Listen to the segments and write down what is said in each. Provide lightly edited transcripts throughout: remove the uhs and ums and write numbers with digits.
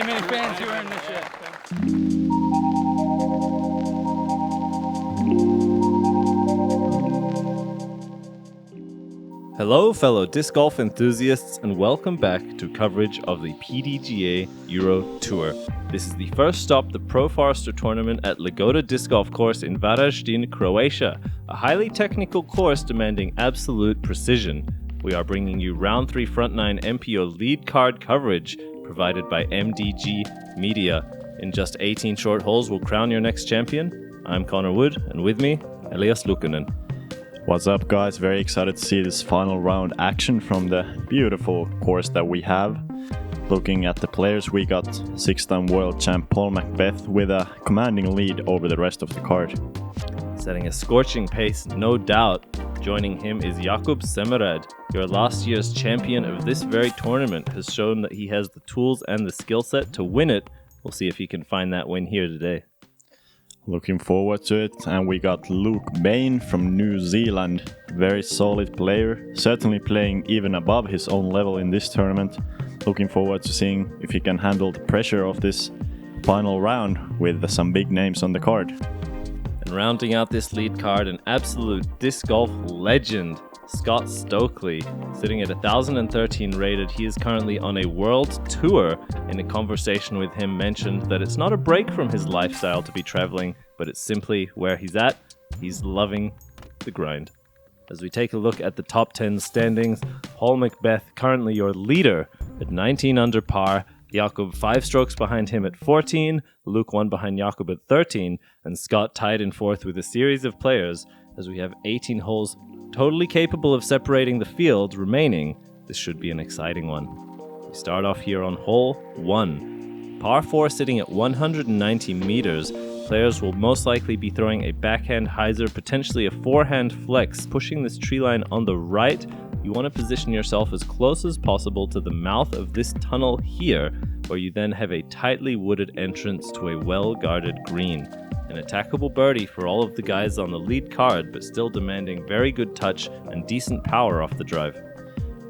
many fans you were in this year. Hello, fellow disc golf enthusiasts, and welcome back to coverage of the PDGA Euro Tour. This is the first stop, the Pro Forester tournament at Lagoda Disc Golf Course in Varazdin, Croatia, a highly technical course demanding absolute precision. We are bringing you round 3 front 9 MPO lead card coverage provided by MDG Media. In just 18 short holes, we'll crown your next champion. I'm Connor Wood, and with me, Elias Luukkonen. What's up, guys? Very excited to see this final round action from the beautiful course that we have. Looking at the players, we got 6-time world champ Paul McBeth with a commanding lead over the rest of the card. Setting a scorching pace, no doubt. Joining him is Jakub Semerád. Your last year's champion of this very tournament has shown that he has the tools and the skill set to win it. We'll see if he can find that win here today. Looking forward to it. And we got Bayne from New Zealand. Very solid player, certainly playing even above his own level in this tournament. Looking forward to seeing if he can handle the pressure of this final round with some big names on the card. And rounding out this lead card, an absolute disc golf legend, Scott Stokely. Sitting at 1,013 rated, he is currently on a world tour. In a conversation with him, mentioned that it's not a break from his lifestyle to be traveling, but it's simply where he's at. He's loving the grind. As we take a look at the top 10 standings, Paul McBeth currently your leader at 19 under par. Jakub 5 strokes behind him at 14, Luke 1 behind Jakub at 13, and Scott tied in 4th with a series of players as we have 18 holes totally capable of separating the field remaining. This should be an exciting one. We start off here on hole 1. Par 4 sitting at 190 meters. Players will most likely be throwing a backhand hyzer, potentially a forehand flex, pushing this tree line on the right. You want to position yourself as close as possible to the mouth of this tunnel here, where you then have a tightly wooded entrance to a well-guarded green. An attackable birdie for all of the guys on the lead card, but still demanding very good touch and decent power off the drive.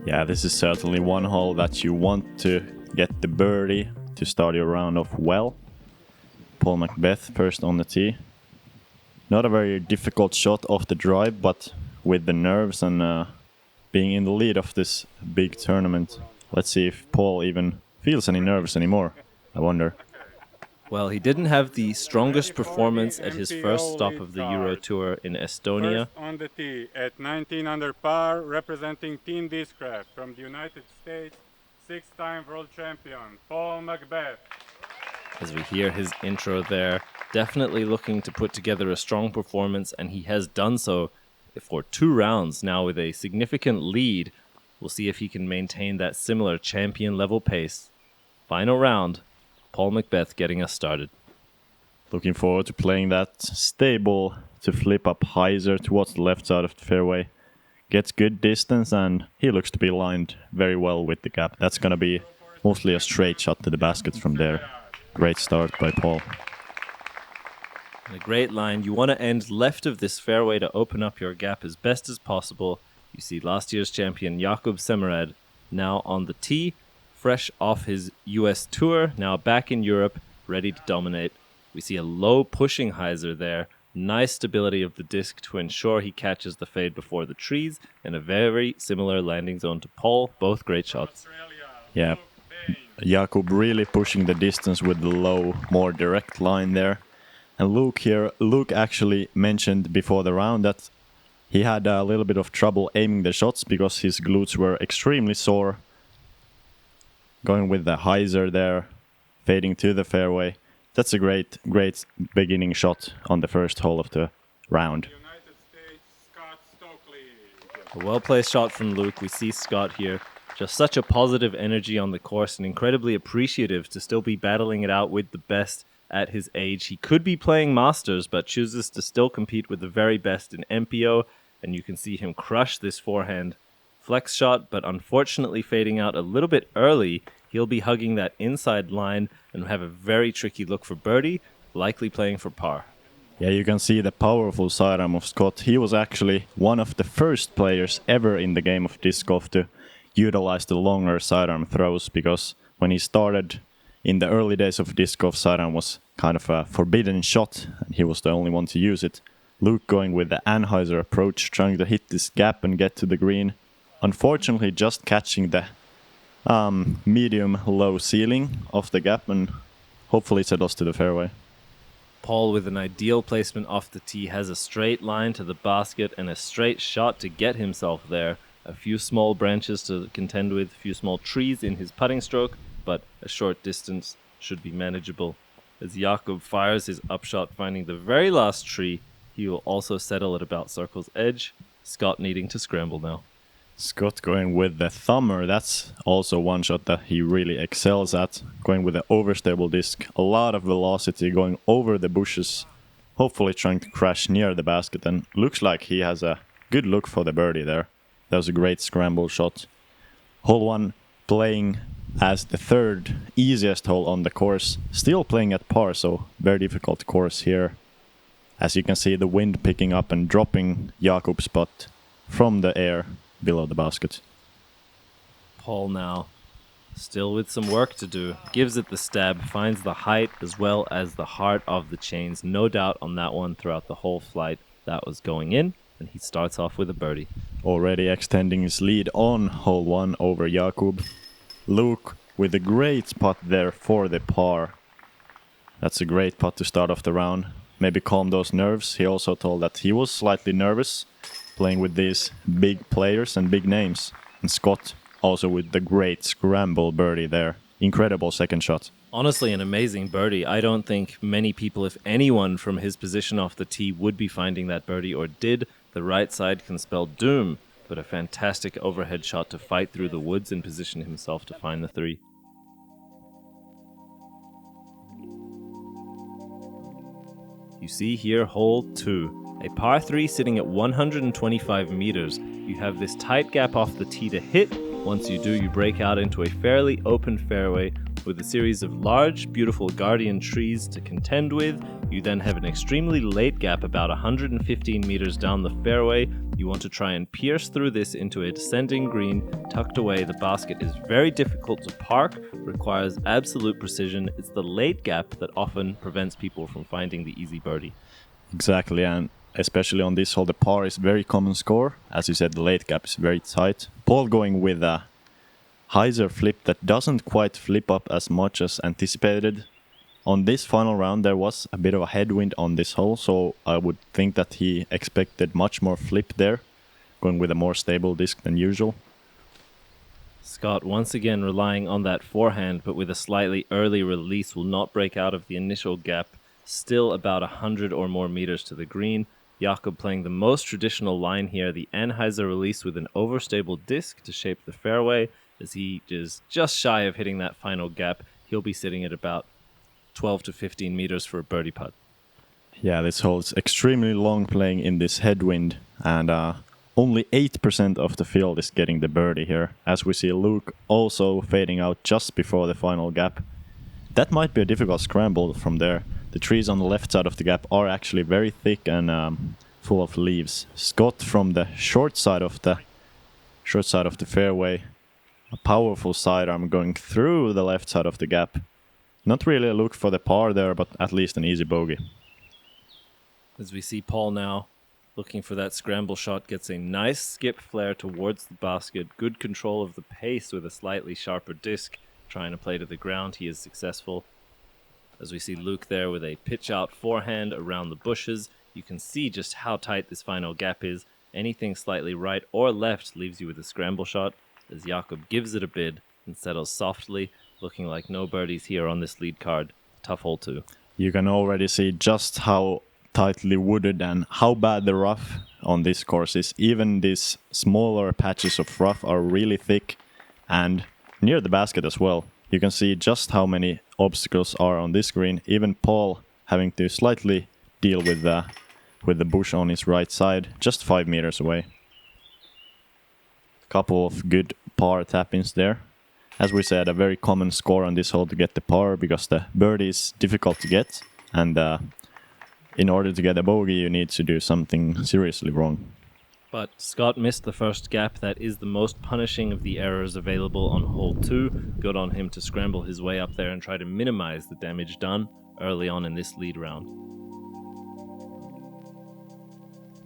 Yeah, this is certainly one hole that you want to get the birdie to start your round off well. Paul McBeth first on the tee. Not a very difficult shot off the drive, but with the nerves and being in the lead of this big tournament, let's see if Paul even feels any nerves anymore. I wonder. Well, he didn't have the strongest performance at his first stop of the Euro Tour in Estonia. First on the tee at 19 under par, representing Team Discraft from the United States, 6-time world champion, Paul McBeth. As we hear his intro there, definitely looking to put together a strong performance, and he has done so for 2 rounds now with a significant lead. We'll see if he can maintain that similar champion level pace. Final round. Paul McBeth getting us started. Looking forward to playing that stable to flip up hyzer towards the left side of the fairway. Gets good distance and he looks to be lined very well with the gap. That's going to be mostly a straight shot to the basket from there. Great start by Paul. And a great line. You want to end left of this fairway to open up your gap as best as possible. You see last year's champion Jakub Semerád now on the tee. Fresh off his US tour, now back in Europe, ready to dominate. We see a low pushing hyzer there. Nice stability of the disc to ensure he catches the fade before the trees, and a very similar landing zone to Paul. Both great shots. Yeah, Jakub really pushing the distance with the low, more direct line there. And Luke actually mentioned before the round that he had a little bit of trouble aiming the shots because his glutes were extremely sore. Going with the hyzer there, fading to the fairway. That's a great beginning shot on the first hole of the round. United States, Scott Stokely. A well-placed shot from Luke. We see Scott here. Just such a positive energy on the course and incredibly appreciative to still be battling it out with the best at his age. He could be playing Masters, but chooses to still compete with the very best in MPO, and you can see him crush this forehand flex shot, but unfortunately fading out a little bit early. He'll be hugging that inside line and have a very tricky look for birdie, likely playing for par. Yeah, you can see the powerful sidearm of Scott. He was actually one of the first players ever in the game of disc golf to utilize the longer sidearm throws, because when he started in the early days of disc golf, Saran was kind of a forbidden shot, and he was the only one to use it. Luke going with the Anheuser approach, trying to hit this gap and get to the green. Unfortunately, just catching the medium-low ceiling of the gap, and hopefully settles to the fairway. Paul, with an ideal placement off the tee, has a straight line to the basket and a straight shot to get himself there. A few small branches to contend with, a few small trees in his putting stroke, but a short distance should be manageable. As Jakub fires his upshot, finding the very last tree, he will also settle at about circle's edge. Scott needing to scramble now. Scott going with the thumber, that's also one shot that he really excels at. Going with the overstable disc, a lot of velocity going over the bushes, hopefully trying to crash near the basket, and looks like he has a good look for the birdie there. That was a great scramble shot. Hole 1 playing as the third easiest hole on the course, still playing at par, so very difficult course here. As you can see, the wind picking up and dropping Jakub's putt from the air below the basket. Paul now, still with some work to do, gives it the stab, finds the height as well as the heart of the chains. No doubt on that one throughout the whole flight. That was going in, and he starts off with a birdie. Already extending his lead on hole 1 over Jakub. Luke with a great putt there for the par. That's a great putt to start off the round. Maybe calm those nerves. He also told that he was slightly nervous playing with these big players and big names. And Scott also with the great scramble birdie there. Incredible second shot. Honestly, an amazing birdie. I don't think many people, if anyone from his position off the tee, would be finding that birdie or did. The right side can spell doom, but a fantastic overhead shot to fight through the woods and position himself to find the 3. You see here hole 2. A par 3 sitting at 125 meters. You have this tight gap off the tee to hit. Once you do, you break out into a fairly open fairway with a series of large, beautiful guardian trees to contend with. You then have an extremely late gap about 115 meters down the fairway. You want to try and pierce through this into a descending green, tucked away. The basket is very difficult to park, requires absolute precision. It's the late gap that often prevents people from finding the easy birdie. Exactly, and especially on this hole, the par is very common score. As you said, the late gap is very tight. Paul going with a hyzer flip that doesn't quite flip up as much as anticipated. On this final round, there was a bit of a headwind on this hole, so I would think that he expected much more flip there, going with a more stable disc than usual. Scott once again relying on that forehand, but with a slightly early release, will not break out of the initial gap. Still about 100 or more meters to the green. Jakub playing the most traditional line here, the Anheuser release with an overstable disc to shape the fairway. As he is just shy of hitting that final gap, he'll be sitting at about 12 to 15 meters for a birdie putt. Yeah, this hole is extremely long playing in this headwind, and only 8% of the field is getting the birdie here, as we see Luke also fading out just before the final gap. That might be a difficult scramble from there. The trees on the left side of the gap are actually very thick and full of leaves. Scott from the short side of the fairway, a powerful sidearm going through the left side of the gap. Not really a look for the par there, but at least an easy bogey. As we see Paul now looking for that scramble shot, gets a nice skip flare towards the basket. Good control of the pace with a slightly sharper disc. Trying to play to the ground, he is successful. As we see Luke there with a pitch out forehand around the bushes, you can see just how tight this final gap is. Anything slightly right or left leaves you with a scramble shot, as Jakub gives it a bid and settles softly, looking like no birdies here on this lead card. Tough hole 2. You can already see just how tightly wooded and how bad the rough on this course is. Even these smaller patches of rough are really thick and near the basket as well. You can see just how many obstacles are on this green. Even Paul having to slightly deal with the bush on his right side, just 5 meters away. Couple of good par tap-ins there. As we said, a very common score on this hole to get the par, because the birdie is difficult to get, and in order to get a bogey, you need to do something seriously wrong. But Scott missed the first gap. That is the most punishing of the errors available on hole 2. Good on him to scramble his way up there and try to minimize the damage done early on in this lead round.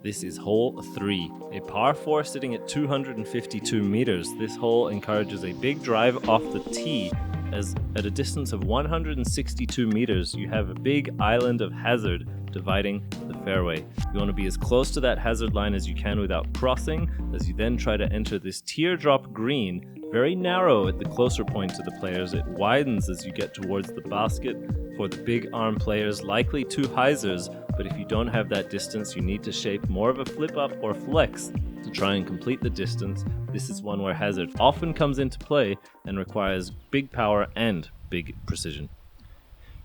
This is hole 3, a par 4 sitting at 252 meters. This hole encourages a big drive off the tee, as at a distance of 162 meters, you have a big island of hazard dividing the fairway. You want to be as close to that hazard line as you can without crossing, as you then try to enter this teardrop green, very narrow at the closer point to the players. It widens as you get towards the basket for the big arm players, likely 2 hyzers, but if you don't have that distance, you need to shape more of a flip up or flex to try and complete the distance. This is one where hazard often comes into play and requires big power and big precision.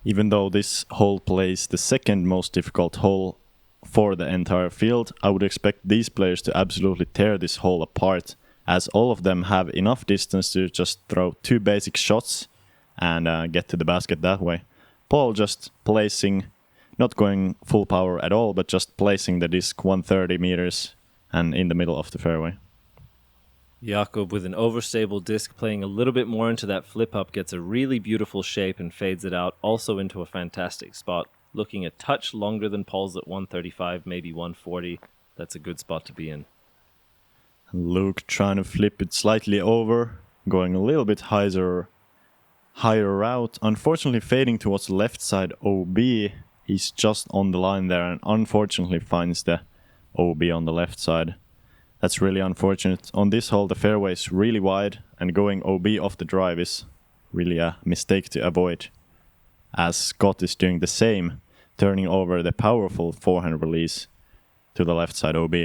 Even though this hole plays the second most difficult hole for the entire field, I would expect these players to absolutely tear this hole apart, as all of them have enough distance to just throw 2 basic shots and get to the basket that way. Paul just placing, not going full power at all, but just placing the disc 130 meters and in the middle of the fairway. Jakub, with an overstable disc, playing a little bit more into that flip up, gets a really beautiful shape and fades it out, also into a fantastic spot. Looking a touch longer than Paul's at 135, maybe 140. That's a good spot to be in. Luke trying to flip it slightly over, going a little bit higher out. Unfortunately fading towards the left side OB. He's just on the line there and unfortunately finds the OB on the left side. That's really unfortunate. On this hole the fairway is really wide and going OB off the drive is really a mistake to avoid, as Scott is doing the same, turning over the powerful forehand release to the left side OB.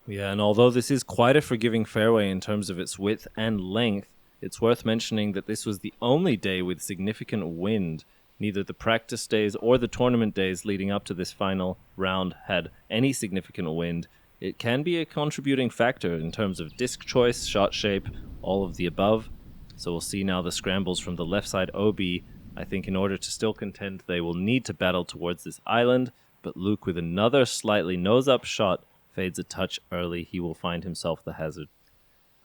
Yeah, and although this is quite a forgiving fairway in terms of its width and length, it's worth mentioning that this was the only day with significant wind. Neither the practice days or the tournament days leading up to this final round had any significant wind. It can be a contributing factor in terms of disc choice, shot shape, all of the above. So we'll see now the scrambles from the left side OB. I think in order to still contend, they will need to battle towards this island, but Luke with another slightly nose-up shot fades a touch early. He will find himself the hazard.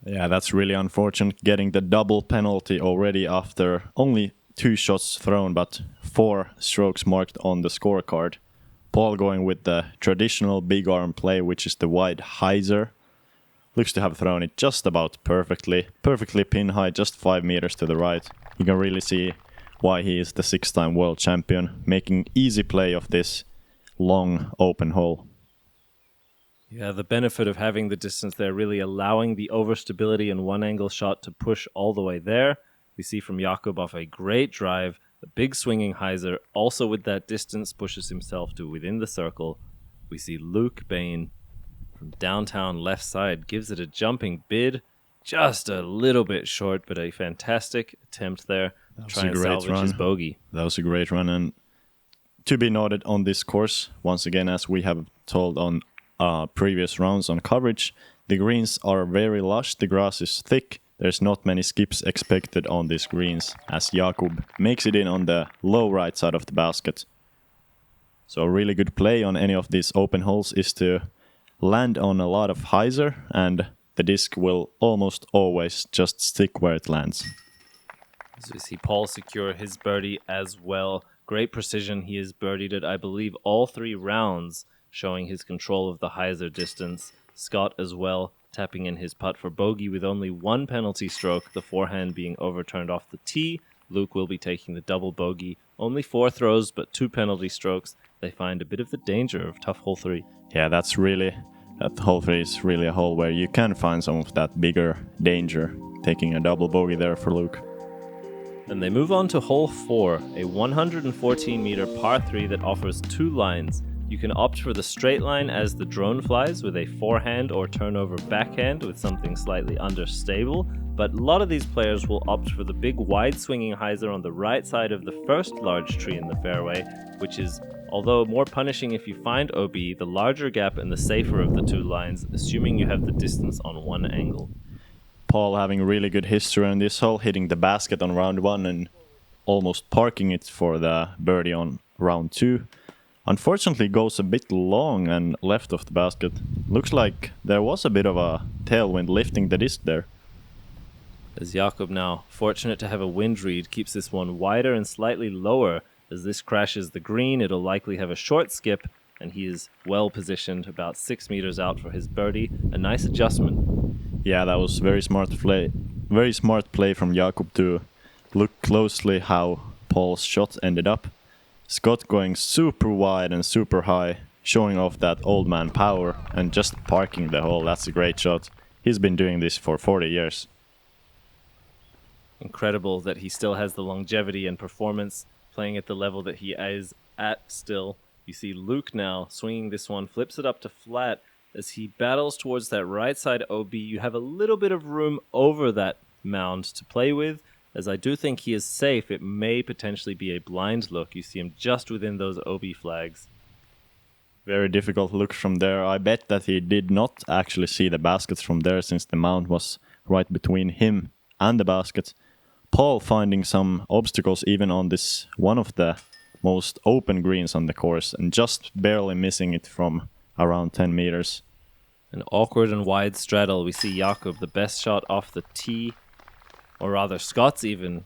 Yeah, that's really unfortunate, getting the double penalty already after only 2 shots thrown, but 4 strokes marked on the scorecard. Paul going with the traditional big arm play, which is the wide hyzer. Looks to have thrown it just about perfectly pin high, just 5 meters to the right. You can really see why he is the 6-time world champion, making easy play of this long open hole. Yeah, the benefit of having the distance there, really allowing the overstability and one-angle shot to push all the way there. We see from Jakub off a great drive, a big swinging hyzer, also with that distance, pushes himself to within the circle. We see Luke Bayne from downtown left side, gives it a jumping bid, just a little bit short, but a fantastic attempt there to try and salvage his bogey. That was a great run, and to be noted on this course, once again, as we have told on previous rounds on coverage, the greens are very lush, the grass is thick, there's not many skips expected on these greens, as Jakub makes it in on the low right side of the basket. So a really good play on any of these open holes is to land on a lot of hyzer, and the disc will almost always just stick where it lands. So we see Paul secure his birdie as well. Great precision, he has birdied it, I believe, all 3 rounds, showing his control of the hyzer distance. Scott as well, tapping in his putt for bogey with only 1 penalty stroke, the forehand being overturned off the tee. Luke will be taking the double bogey. Only 4 throws, but 2 penalty strokes. They find a bit of the danger of tough hole 3. Yeah, that hole 3 is really a hole where you can find some of that bigger danger, taking a double bogey there for Luke. And they move on to hole 4, a 114-meter par 3 that offers 2 lines. You can opt for the straight line as the drone flies with a forehand or turnover backhand with something slightly understable, but a lot of these players will opt for the big wide swinging hyzer on the right side of the first large tree in the fairway, which is, although more punishing if you find OB, the larger gap and the safer of the 2 lines, assuming you have the distance on 1 angle. Paul having really good history on this hole, hitting the basket on round 1 and almost parking it for the birdie on round 2. unfortunately goes a bit long and left of the basket. Looks like there was a bit of a tailwind lifting the disc there. As Jakub now, fortunate to have a wind read, keeps this one wider and slightly lower. As this crashes the green, it'll likely have a short skip, and he is well positioned about 6 meters out for his birdie. A nice adjustment. Yeah, that was very smart play from Jakub to look closely how Paul's shot ended up. Scott going super wide and super high, showing off that old man power and just parking the hole. That's a great shot. He's been doing this for 40 years. Incredible that he still has the longevity and performance, playing at the level that he is at still. You see Luke now swinging this one, flips it up to flat. As he battles towards that right side OB, you have a little bit of room over that mound to play with. As I do think he is safe, it may potentially be a blind look. You see him just within those OB flags. Very difficult look from there. I bet that he did not actually see the baskets from there, since the mound was right between him and the basket. Paul finding some obstacles even on this one of the most open greens on the course and just barely missing it from around 10 meters. An awkward and wide straddle. We see Jakub, the best shot off the tee, or rather Scott's even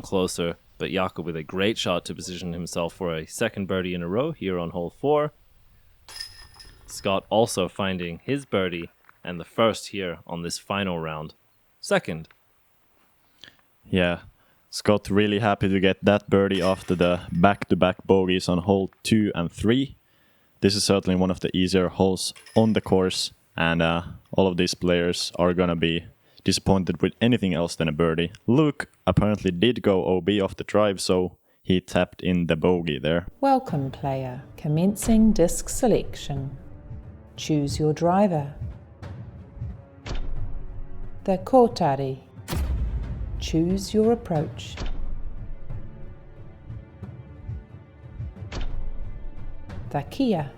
closer, but Jakub with a great shot to position himself for a second birdie in a row here on hole 4. Scott also finding his birdie and the first here on this final round. Second. Yeah, Scott really happy to get that birdie after the back-to-back bogeys on hole 2 and 3. This is certainly one of the easier holes on the course, and all of these players are gonna be disappointed with anything else than a birdie. Luke apparently did go OB off the drive, so he tapped in the bogey there. Welcome, player. Commencing disc selection. Choose your driver. The Kortari. Choose your approach. The Kia.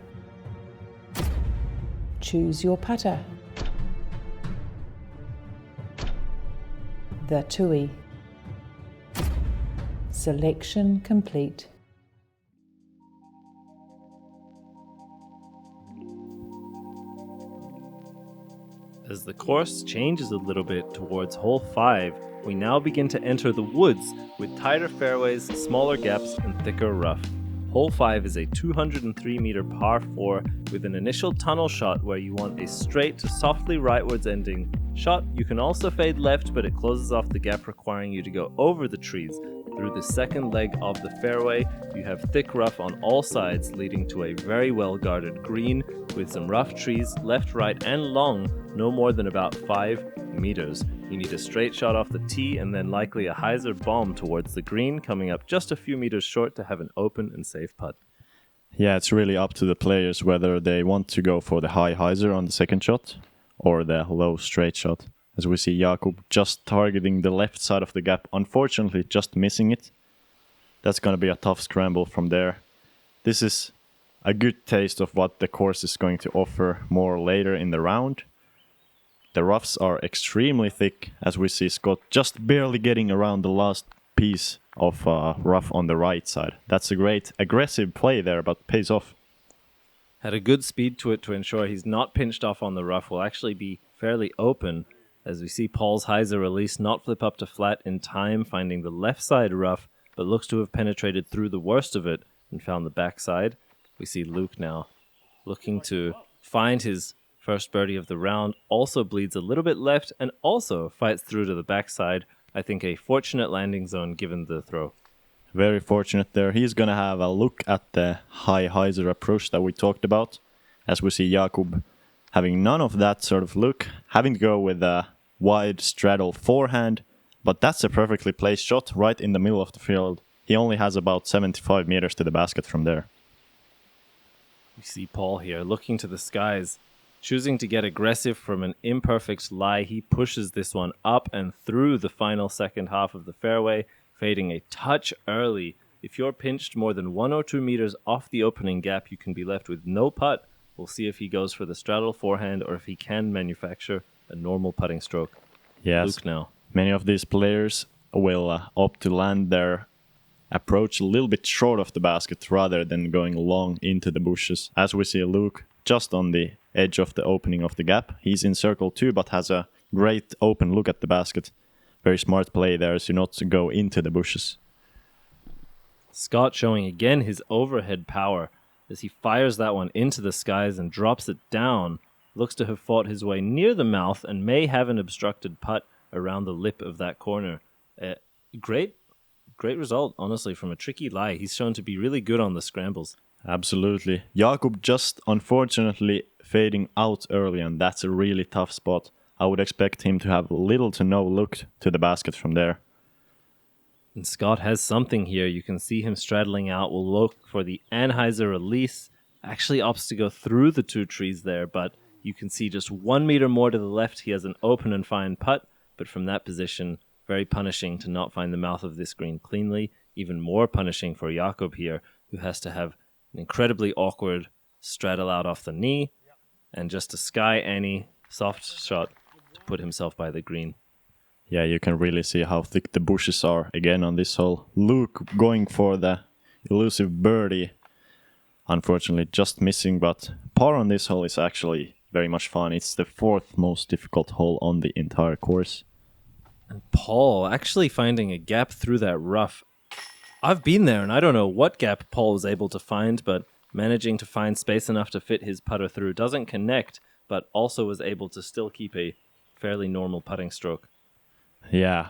Choose your putter. The THRU. Selection complete. As the course changes a little bit towards hole 5, we now begin to enter the woods with tighter fairways, smaller gaps, and thicker rough. Hole 5 is a 203-meter par 4 with an initial tunnel shot where you want a straight to softly rightwards ending shot. You can also fade left, but it closes off the gap, requiring you to go over the trees. Through the second leg of the fairway, you have thick rough on all sides, leading to a very well-guarded green with some rough trees left, right, and long, no more than about 5 meters. You need a straight shot off the tee and then likely a hyzer bomb towards the green, coming up just a few meters short to have an open and safe putt. Yeah, it's really up to the players whether they want to go for the high hyzer on the second shot or the low straight shot. As we see Jakub just targeting the left side of the gap, unfortunately just missing it. That's going to be a tough scramble from there. This is a good taste of what the course is going to offer more later in the round. The roughs are extremely thick, as we see Scott just barely getting around the last piece of rough on the right side. That's a great aggressive play there, but pays off. Had a good speed to it to ensure he's not pinched off on the rough. Will actually be fairly open, as we see Paul's hyzer release not flip up to flat in time, finding the left side rough, but looks to have penetrated through the worst of it and found the backside. We see Luke now looking to find his first birdie of the round, also bleeds a little bit left and also fights through to the backside. I think a fortunate landing zone given the throw. Very fortunate there. He's going to have a look at the high hyzer approach that we talked about, as we see Jakub having none of that sort of look, having to go with a wide straddle forehand, but that's a perfectly placed shot right in the middle of the field. He only has about 75 meters to the basket from there. We see Paul here looking to the skies, choosing to get aggressive from an imperfect lie. He pushes this one up and through the final second half of the fairway, fading a touch early. If you're pinched more than 1 or 2 meters off the opening gap, you can be left with no putt. We'll see if he goes for the straddle forehand or if he can manufacture a normal putting stroke. Yes. Luke now. Many of these players will opt to land their approach a little bit short of the basket rather than going long into the bushes. As we see Luke just on the edge of the opening of the gap. He's in circle 2 but has a great open look at the basket. Very smart play there to not go into the bushes. Scott showing again his overhead power as he fires that one into the skies and drops it down. Looks to have fought his way near the mouth and may have an obstructed putt around the lip of that corner. Great result, honestly, from a tricky lie. He's shown to be really good on the scrambles. Absolutely. Jakub just unfortunately fading out early, and that's a really tough spot. I would expect him to have little to no look to the basket from there. And Scott has something here. You can see him straddling out. Will look for the Anheuser release. Actually opts to go through the 2 trees there, but you can see just 1 meter more to the left. He has an open and fine putt, but from that position, very punishing to not find the mouth of this green cleanly. Even more punishing for Jakub here, who has to have an incredibly awkward straddle out off the knee and just a sky Annie soft shot to put himself by the green. Yeah, you can really see how thick the bushes are again on this hole. Luke going for the elusive birdie. Unfortunately, just missing, but par on this hole is actually very much fun. It's the 4th most difficult hole on the entire course. And Paul actually finding a gap through that rough. I've been there, and I don't know what gap Paul was able to find, but managing to find space enough to fit his putter through. Doesn't connect, but also was able to still keep a fairly normal putting stroke. Yeah,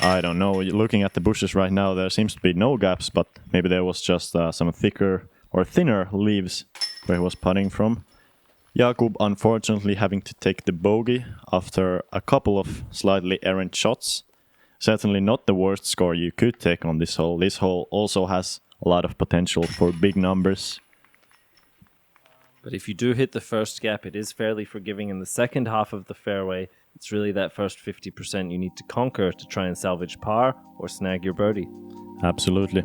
I don't know. Looking at the bushes right now, there seems to be no gaps, but maybe there was just some thicker or thinner leaves where he was putting from. Jakub unfortunately having to take the bogey after a couple of slightly errant shots. Certainly not the worst score you could take on this hole. This hole also has a lot of potential for big numbers. But if you do hit the first gap, it is fairly forgiving in the second half of the fairway. It's really that first 50% you need to conquer to try and salvage par or snag your birdie. Absolutely.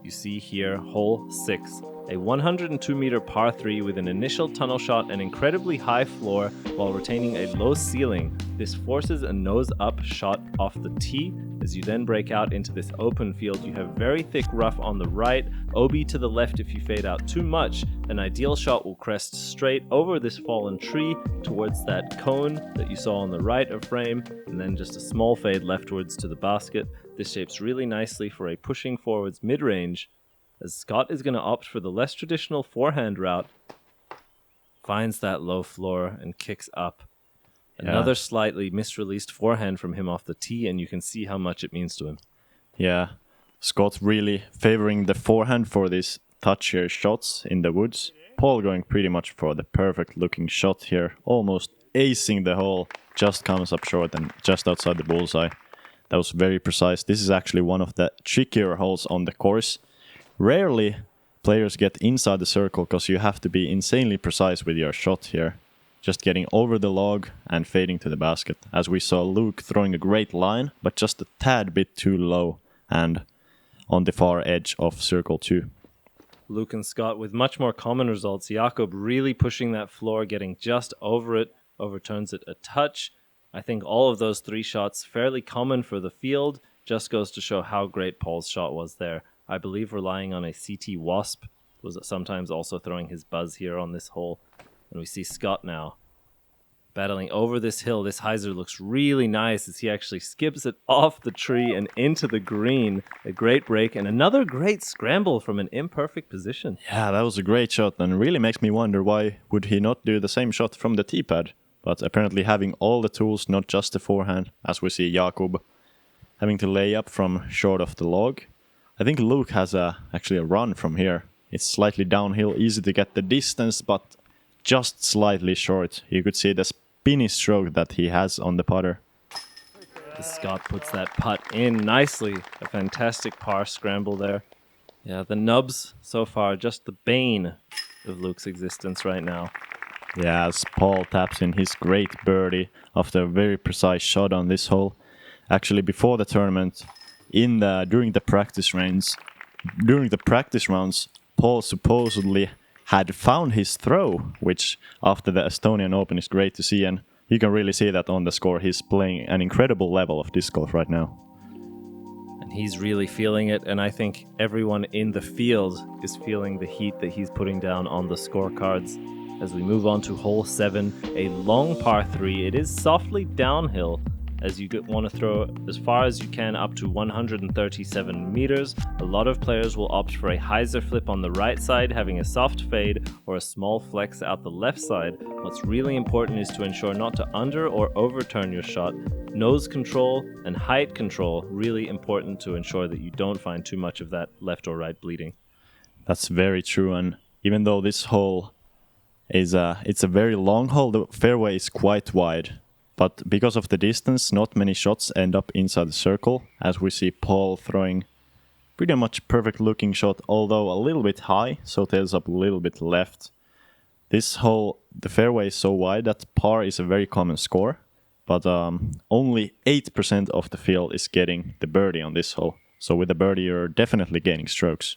You see here, hole 6. A 102-meter par 3 with an initial tunnel shot and incredibly high floor while retaining a low ceiling. This forces a nose-up shot off the tee. As you then break out into this open field, you have very thick rough on the right, OB to the left if you fade out too much. An ideal shot will crest straight over this fallen tree towards that cone that you saw on the right of frame, and then just a small fade leftwards to the basket. This shapes really nicely for a pushing forwards mid-range, as Scott is going to opt for the less traditional forehand route. Finds that low floor and kicks up. Yeah. Another slightly misreleased forehand from him off the tee, and you can see how much it means to him. Yeah, Scott really favoring the forehand for these touchier shots in the woods. Paul going pretty much for the perfect looking shot here, almost acing the hole, just comes up short and just outside the bullseye. That was very precise. This is actually one of the trickier holes on the course. Rarely players get inside the circle because you have to be insanely precise with your shot here. Just getting over the log and fading to the basket. As we saw Luke throwing a great line, but just a tad bit too low and on the far edge of circle 2. Luke and Scott with much more common results. Jakub really pushing that floor, getting just over it, overturns it a touch. I think all of those 3 shots fairly common for the field. Just goes to show how great Paul's shot was there. I believe relying on a CT Wasp, was sometimes also throwing his buzz here on this hole. And we see Scott now battling over this hill. This hyzer looks really nice as he actually skips it off the tree and into the green. A great break and another great scramble from an imperfect position. Yeah, that was a great shot and really makes me wonder why would he not do the same shot from the tee pad. But apparently having all the tools, not just the forehand, as we see Jakub having to lay up from short of the log. I think Luke has actually a run from here. It's slightly downhill, easy to get the distance, but just slightly short. You could see the spinny stroke that he has on the putter. Scott puts that putt in nicely. A fantastic par scramble there. Yeah, the nubs so far, just the bane of Luke's existence right now. Yeah, as Paul taps in his great birdie after a very precise shot on this hole. Actually, before the tournament, during the practice rounds, Paul supposedly had found his throw, which after the Estonian Open is great to see, and you can really see that on the score. He's playing an incredible level of disc golf right now. And He's really feeling it, and I think everyone in the field is feeling the heat that he's putting down on the scorecards. As we move on to hole 7, a long par 3. It is softly downhill, as you want to throw as far as you can up to 137 meters. A lot of players will opt for a hyzer flip on the right side, having a soft fade, or a small flex out the left side. What's really important is to ensure not to under or overturn your shot. Nose control and height control, really important to ensure that you don't find too much of that left or right bleeding. That's very true, and even though this hole is it's a very long hole, the fairway is quite wide. But because of the distance, not many shots end up inside the circle, as we see Paul throwing pretty much perfect looking shot, although a little bit high, so tails up a little bit left. This hole, the fairway is so wide that par is a very common score, but only 8% of the field is getting the birdie on this hole. So with the birdie, you're definitely gaining strokes.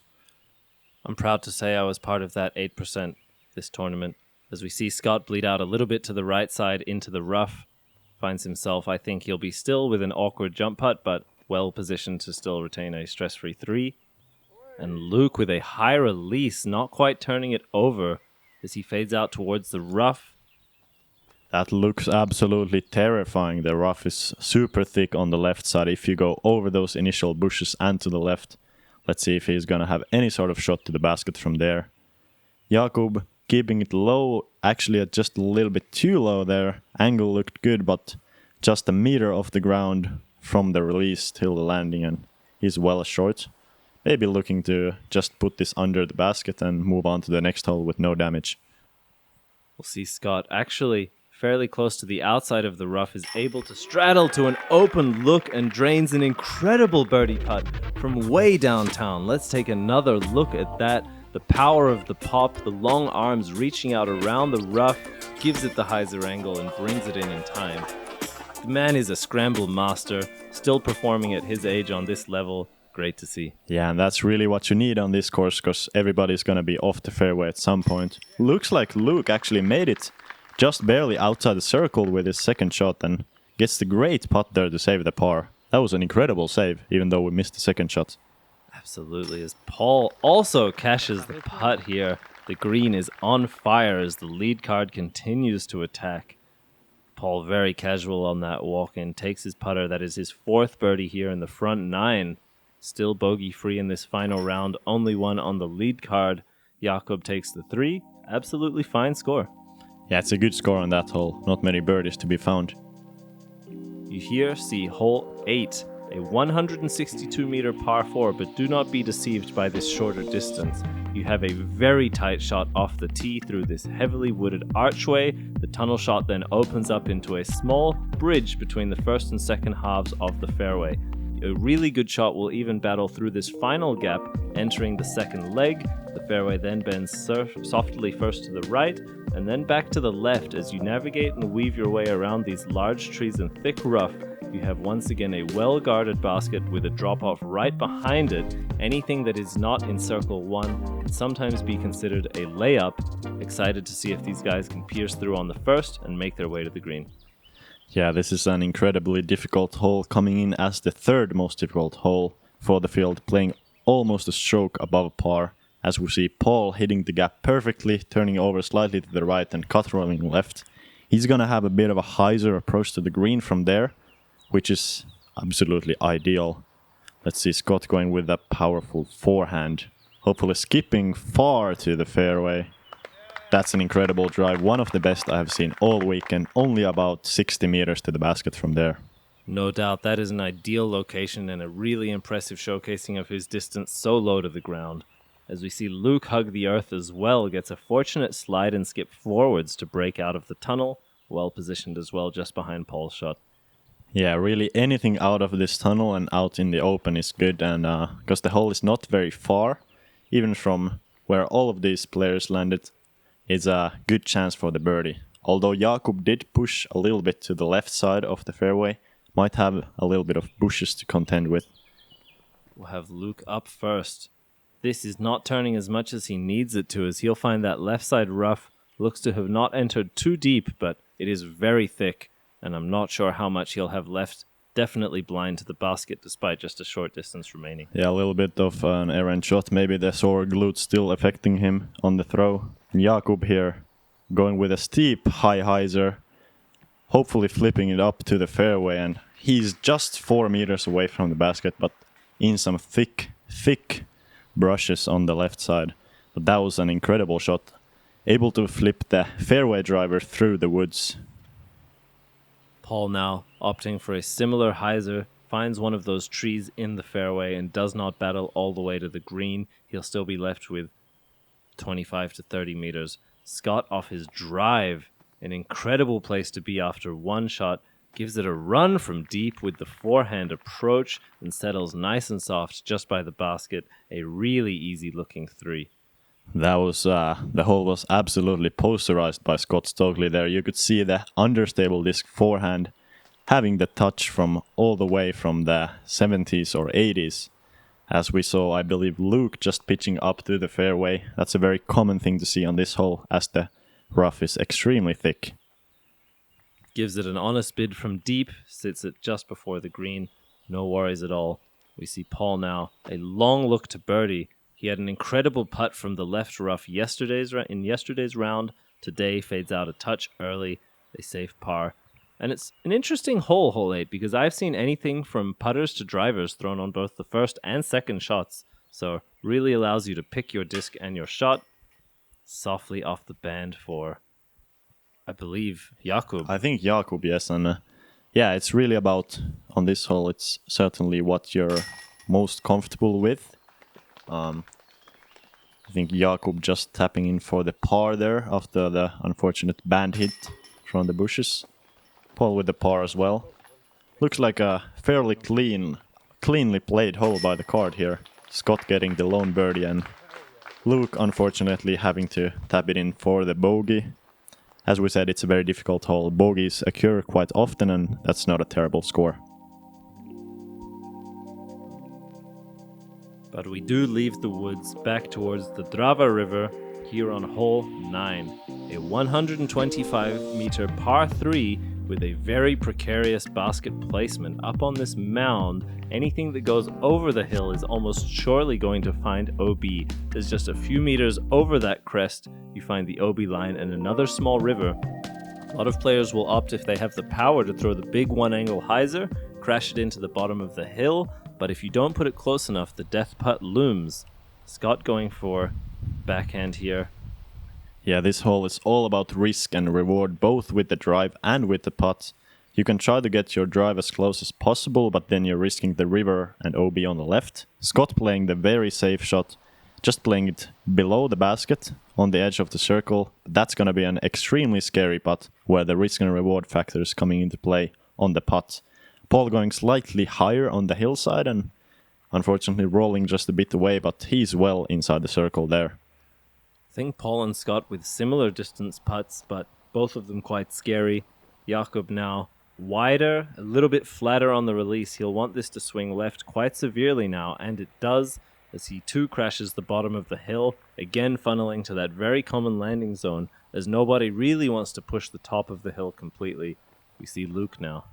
I'm proud to say I was part of that 8% this tournament. As we see Scott bleed out a little bit to the right side into the rough, finds himself, I think he'll be still with an awkward jump putt, but well positioned to still retain a stress-free 3. And Luke with a high release, not quite turning it over as he fades out towards the rough. That looks absolutely terrifying. The rough is super thick on the left side if you go over those initial bushes and to the left. Let's see if he's gonna have any sort of shot to the basket from there. Jakub keeping it low, actually just a little bit too low there. Angle looked good, but just a meter off the ground from the release till the landing, and he's well short. Maybe looking to just put this under the basket and move on to the next hole with no damage. We'll see Scott actually fairly close to the outside of the rough is able to straddle to an open look and drains an incredible birdie putt from way downtown. Let's take another look at that. The power of the pop, the long arms reaching out around the rough, gives it the hyzer angle and brings it in time. The man is a scramble master, still performing at his age on this level. Great to see. Yeah, and that's really what you need on this course, because everybody's going to be off the fairway at some point. Looks like Luke actually made it just barely outside the circle with his second shot and gets the great putt there to save the par. That was an incredible save, even though we missed the second shot. Absolutely, as Paul also cashes the putt here. The green is on fire as the lead card continues to attack. Paul very casual on that walk-in, takes his putter. That is his fourth birdie here in the front 9. Still bogey-free in this final round, only one on the lead card. Jakub takes the 3. Absolutely fine score. Yeah, it's a good score on that hole. Not many birdies to be found. You here see hole 8. A 162-meter par 4, but do not be deceived by this shorter distance. You have a very tight shot off the tee through this heavily wooded archway. The tunnel shot then opens up into a small bridge between the first and second halves of the fairway. A really good shot will even battle through this final gap, entering the second leg. The fairway then bends softly first to the right, and then back to the left as you navigate and weave your way around these large trees and thick rough. You have once again a well-guarded basket with a drop-off right behind it. Anything that is not in circle 1 can sometimes be considered a layup. Excited to see if these guys can pierce through on the first and make their way to the green. Yeah, this is an incredibly difficult hole, coming in as the third most difficult hole for the field, playing almost a stroke above par. As we see Paul hitting the gap perfectly, turning over slightly to the right and cut rolling left. He's gonna have a bit of a hyzer approach to the green from there, which is absolutely ideal. Let's see Scott going with a powerful forehand, hopefully skipping far to the fairway. That's an incredible drive, one of the best I have seen all week, and only about 60 meters to the basket from there. No doubt that is an ideal location and a really impressive showcasing of his distance so low to the ground. As we see Luke hug the earth as well, gets a fortunate slide and skip forwards to break out of the tunnel, well positioned as well just behind Paul's shot. Yeah, really anything out of this tunnel and out in the open is good, and because the hole is not very far, even from where all of these players landed, it's a good chance for the birdie. Although Jakub did push a little bit to the left side of the fairway, might have a little bit of bushes to contend with. We'll have Luke up first. This is not turning as much as he needs it to, as he'll find that left side rough looks to have not entered too deep, but it is very thick, and I'm not sure how much he'll have left definitely blind to the basket despite just a short distance remaining. Yeah, a little bit of an errant shot. Maybe the sore glute still affecting him on the throw. And Jakub here going with a steep high hyzer, hopefully flipping it up to the fairway, and he's just 4 meters away from the basket, but in some thick brushes on the left side. But that was an incredible shot. Able to flip the fairway driver through the woods. Paul now opting for a similar hyzer, finds one of those trees in the fairway and does not battle all the way to the green. He'll still be left with 25 to 30 meters. Scott off his drive, an incredible place to be after one shot, gives it a run from deep with the forehand approach and settles nice and soft just by the basket. A really easy looking 3. That was, the hole was absolutely posterized by Scott Stokely there. You could see the understable disc forehand having the touch from all the way from the 70s or 80s. As we saw, I believe, Luke just pitching up to the fairway. That's a very common thing to see on this hole as the rough is extremely thick. Gives it an honest bid from deep, sits it just before the green. No worries at all. We see Paul now, a long look to birdie. He had an incredible putt from the left rough in yesterday's round. Today fades out a touch early, a safe par. And it's an interesting hole, hole 8, because I've seen anything from putters to drivers thrown on both the first and second shots. So really allows you to pick your disc and your shot. Softly off the band for, I believe, Jakub. I think Jakub, yes. And yeah, it's really about, on this hole, it's certainly what you're most comfortable with. I think Jakub just tapping in for the par there after the unfortunate band hit from the bushes. Paul with the par as well. Looks like a fairly cleanly played hole by the card here. Scott getting the lone birdie and Luke unfortunately having to tap it in for the bogey. As we said, it's a very difficult hole. Bogeys occur quite often and that's not a terrible score. But we do leave the woods back towards the Drava River here on hole 9. A 125-meter par 3 with a very precarious basket placement. Up on this mound, anything that goes over the hill is almost surely going to find OB. There's just a few meters over that crest, you find the OB line and another small river. A lot of players will opt, if they have the power, to throw the big one-angle hyzer, crash it into the bottom of the hill, but if you don't put it close enough, the death putt looms. Scott going for backhand here. Yeah, this hole is all about risk and reward, both with the drive and with the putt. You can try to get your drive as close as possible, but then you're risking the river and OB on the left. Scott playing the very safe shot, just playing it below the basket, on the edge of the circle. That's going to be an extremely scary putt, where the risk and reward factor is coming into play on the putt. Paul going slightly higher on the hillside and unfortunately rolling just a bit away, but he's well inside the circle there. I think Paul and Scott with similar distance putts, but both of them quite scary. Jakub now wider, a little bit flatter on the release. He'll want this to swing left quite severely now, and it does, as he too crashes the bottom of the hill, again funneling to that very common landing zone, as nobody really wants to push the top of the hill completely. We see Luke now.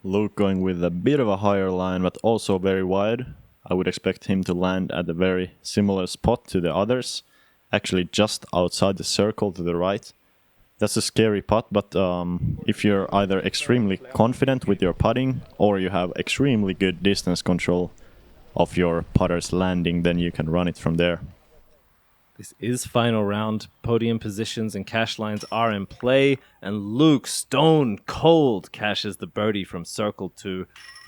Luke going with a bit of a higher line, but also very wide. I would expect him to land at a very similar spot to the others. Actually just outside the circle to the right. That's a scary putt, but if you're either extremely confident with your putting or you have extremely good distance control of your putter's landing, then you can run it from there. This is final round. Podium positions and cash lines are in play, and Luke, stone cold, cashes the birdie from circle 2.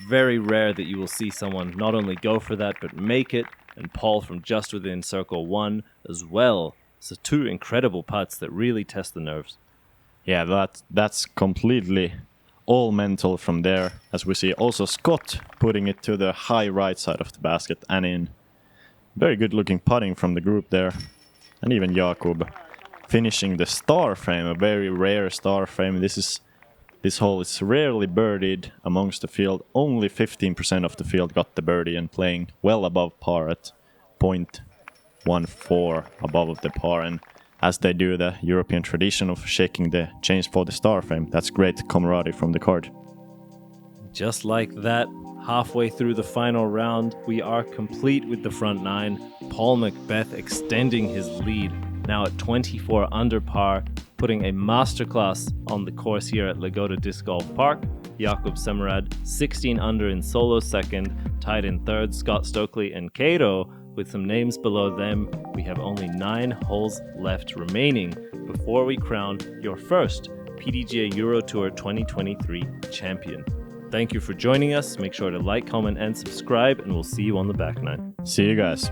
Very rare that you will see someone not only go for that, but make it, and Paul from just within circle 1 as well. So 2 incredible putts that really test the nerves. Yeah, that's completely all mental from there, as we see also Scott putting it to the high right side of the basket and in. Very good looking putting from the group there. And even Jakub finishing the star frame, a very rare star frame. This hole is rarely birdied amongst the field. Only 15% of the field got the birdie and playing well above par at 0.14 above the par. And as they do the European tradition of shaking the chains for the star frame, that's great camaraderie from the card. Just like that, halfway through the final round, we are complete with the front nine. Paul McBeth extending his lead, now at 24 under par, putting a masterclass on the course here at Lagoda Disc Golf Park. Jakub Semerád 16 under in solo second, tied in third Scott Stokely and Cato. With some names below them, we have only 9 holes left remaining before we crown your first PDGA EUROTOUR 2023 champion. Thank you for joining us. Make sure to like, comment, and subscribe, and we'll see you on the back nine. See you guys.